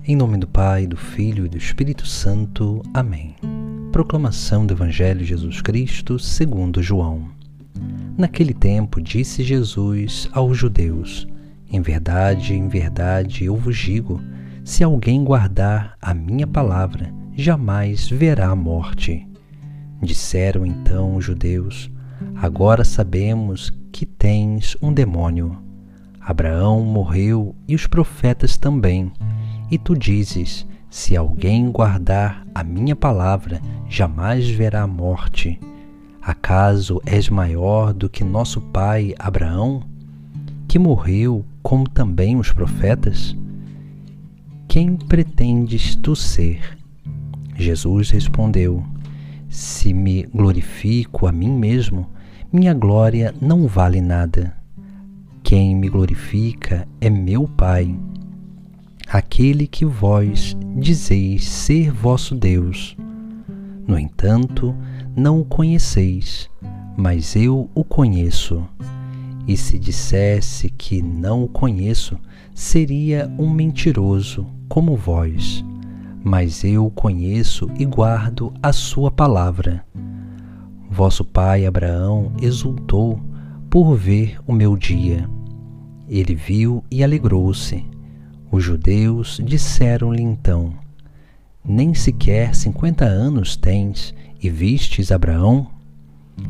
Em nome do Pai, do Filho e do Espírito Santo. Amém. Proclamação do Evangelho de Jesus Cristo segundo João. Naquele tempo disse Jesus aos judeus: em verdade, eu vos digo, se alguém guardar a minha palavra, jamais verá a morte. Disseram então os judeus: agora sabemos que tens um demônio. Abraão morreu e os profetas também. E tu dizes: se alguém guardar a minha palavra, jamais verá a morte. Acaso és maior do que nosso pai Abraão, que morreu como também os profetas? Quem pretendes tu ser? Jesus respondeu: se me glorifico a mim mesmo, minha glória não vale nada. Quem me glorifica é meu Pai, aquele que vós dizeis ser vosso Deus. No entanto, não o conheceis, mas eu o conheço. E se dissesse que não o conheço, seria um mentiroso como vós. Mas eu o conheço e guardo a sua palavra. Vosso pai Abraão exultou por ver o meu dia. Ele viu e alegrou-se. Os judeus disseram-lhe então: nem sequer 50 anos tens e vistes Abraão?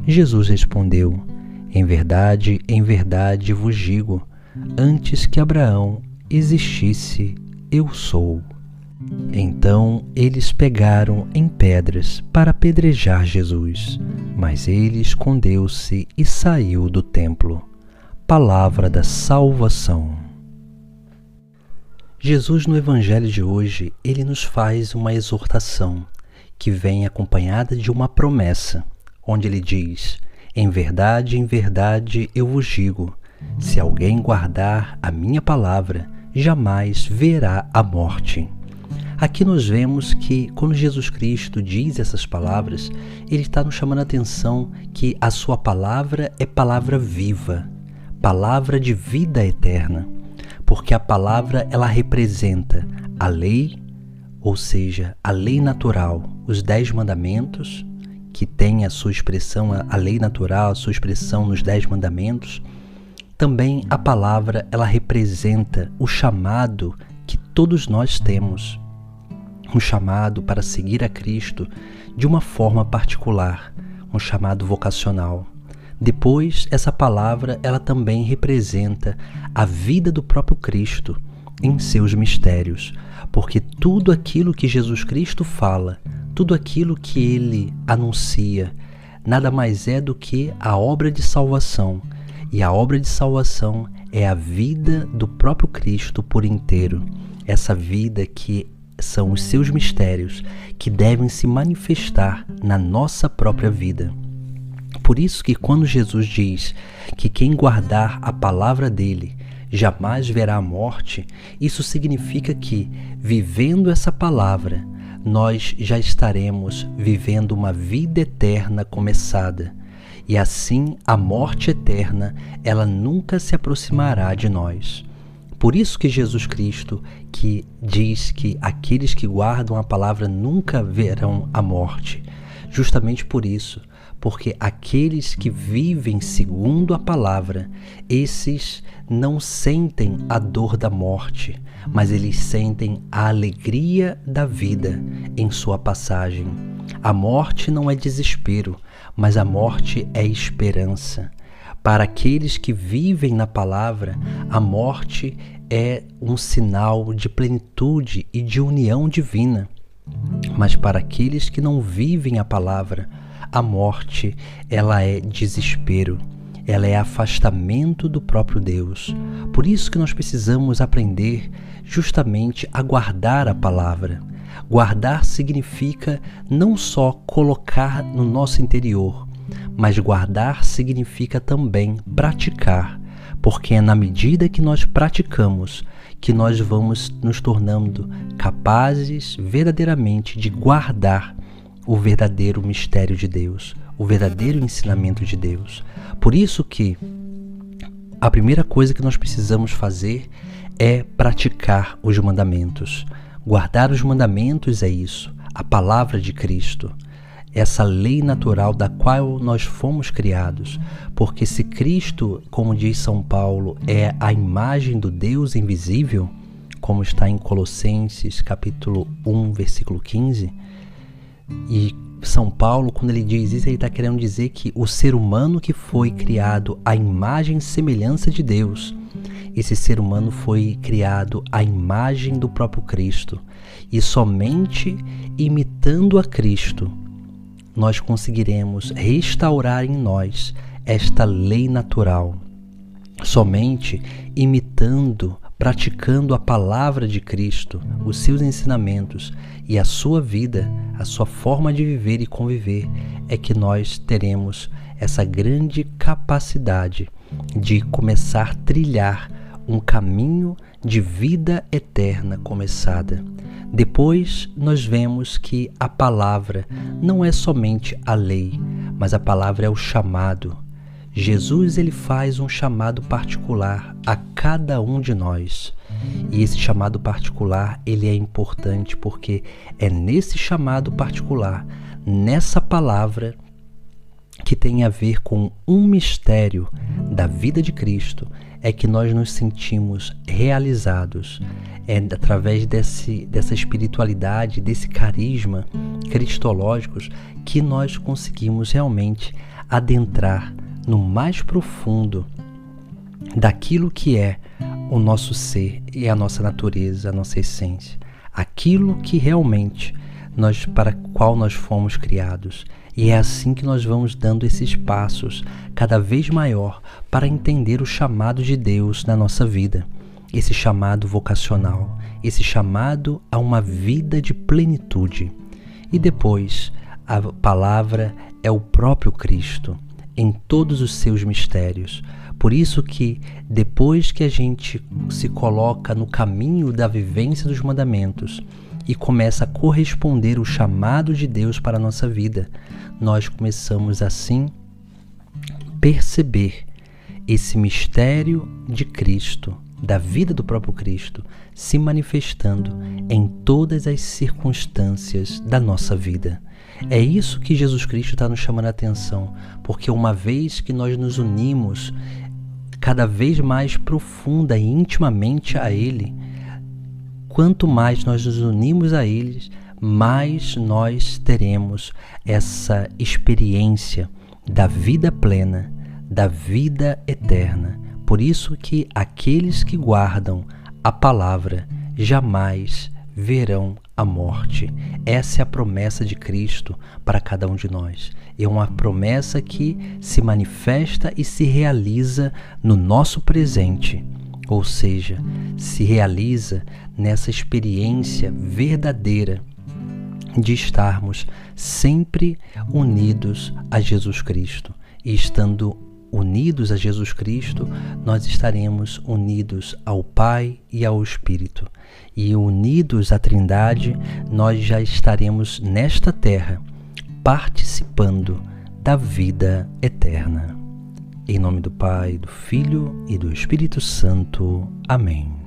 Jesus respondeu: em verdade vos digo, antes que Abraão existisse, eu sou. Então eles pegaram em pedras para apedrejar Jesus, mas ele escondeu-se e saiu do templo. Palavra da salvação. Jesus, no Evangelho de hoje, ele nos faz uma exortação que vem acompanhada de uma promessa, onde ele diz: em verdade eu vos digo, se alguém guardar a minha palavra, jamais verá a morte. Aqui nós vemos que quando Jesus Cristo diz essas palavras, ele está nos chamando a atenção que a sua palavra é palavra viva, palavra de vida eterna. Porque a palavra, ela representa a lei, ou seja, a lei natural, os 10 mandamentos, que tem a sua expressão, a lei natural, a sua expressão nos 10 mandamentos. Também a palavra, ela representa o chamado que todos nós temos, um chamado para seguir a Cristo de uma forma particular, um chamado vocacional. Depois, essa palavra, ela também representa a vida do próprio Cristo em seus mistérios, porque tudo aquilo que Jesus Cristo fala, tudo aquilo que ele anuncia, nada mais é do que a obra de salvação. E a obra de salvação é a vida do próprio Cristo por inteiro. Essa vida que são os seus mistérios que devem se manifestar na nossa própria vida. Por isso que quando Jesus diz que quem guardar a palavra dele jamais verá a morte, isso significa que, vivendo essa palavra, nós já estaremos vivendo uma vida eterna começada. E assim a morte eterna, ela nunca se aproximará de nós. Por isso que Jesus Cristo, que diz que aqueles que guardam a palavra nunca verão a morte. Justamente por isso, porque aqueles que vivem segundo a palavra, esses não sentem a dor da morte, mas eles sentem a alegria da vida em sua passagem. A morte não é desespero, mas a morte é esperança. Para aqueles que vivem na palavra, a morte é um sinal de plenitude e de união divina. Mas para aqueles que não vivem a palavra, a morte, ela é desespero, ela é afastamento do próprio Deus. Por isso que nós precisamos aprender justamente a guardar a palavra. Guardar significa não só colocar no nosso interior, mas guardar significa também praticar, porque é na medida que nós praticamos que nós vamos nos tornando capazes verdadeiramente de guardar o verdadeiro mistério de Deus, o verdadeiro ensinamento de Deus. Por isso que a primeira coisa que nós precisamos fazer é praticar os mandamentos. Guardar os mandamentos é isso, a palavra de Cristo, essa lei natural da qual nós fomos criados. Porque se Cristo, como diz São Paulo, é a imagem do Deus invisível, como está em Colossenses capítulo 1, versículo 15, e São Paulo, quando ele diz isso, ele está querendo dizer que o ser humano que foi criado à imagem e semelhança de Deus, esse ser humano foi criado à imagem do próprio Cristo. E somente imitando a Cristo, nós conseguiremos restaurar em nós esta lei natural. Somente imitando, praticando a palavra de Cristo, os seus ensinamentos e a sua vida, a sua forma de viver e conviver, é que nós teremos essa grande capacidade de começar a trilhar um caminho de vida eterna começada. Depois nós vemos que a palavra não é somente a lei, mas a palavra é o chamado. Jesus, ele faz um chamado particular a cada um de nós. E esse chamado particular, ele é importante porque é nesse chamado particular, nessa palavra, que tem a ver com um mistério da vida de Cristo, é que nós nos sentimos realizados. É através dessa espiritualidade, desse carisma cristológicos, que nós conseguimos realmente adentrar no mais profundo daquilo que é o nosso ser e a nossa natureza, a nossa essência. Aquilo que realmente para qual nós fomos criados. E é assim que nós vamos dando esses passos cada vez maior para entender o chamado de Deus na nossa vida. Esse chamado vocacional, esse chamado a uma vida de plenitude. E depois, a palavra é o próprio Cristo, em todos os seus mistérios. Por isso que depois que a gente se coloca no caminho da vivência dos mandamentos e começa a corresponder o chamado de Deus para a nossa vida, nós começamos assim perceber esse mistério de Cristo, da vida do próprio Cristo, se manifestando em todas as circunstâncias da nossa vida. É isso que Jesus Cristo está nos chamando a atenção, porque uma vez que nós nos unimos cada vez mais profunda e intimamente a Ele, quanto mais nós nos unimos a Ele, mais nós teremos essa experiência da vida plena, da vida eterna. Por isso que aqueles que guardam a palavra jamais verão a morte. Essa é a promessa de Cristo para cada um de nós. É uma promessa que se manifesta e se realiza no nosso presente, ou seja, se realiza nessa experiência verdadeira de estarmos sempre unidos a Jesus Cristo. E estando unidos a Jesus Cristo, nós estaremos unidos ao Pai e ao Espírito. E unidos à Trindade, nós já estaremos nesta terra, participando da vida eterna. Em nome do Pai, do Filho e do Espírito Santo. Amém.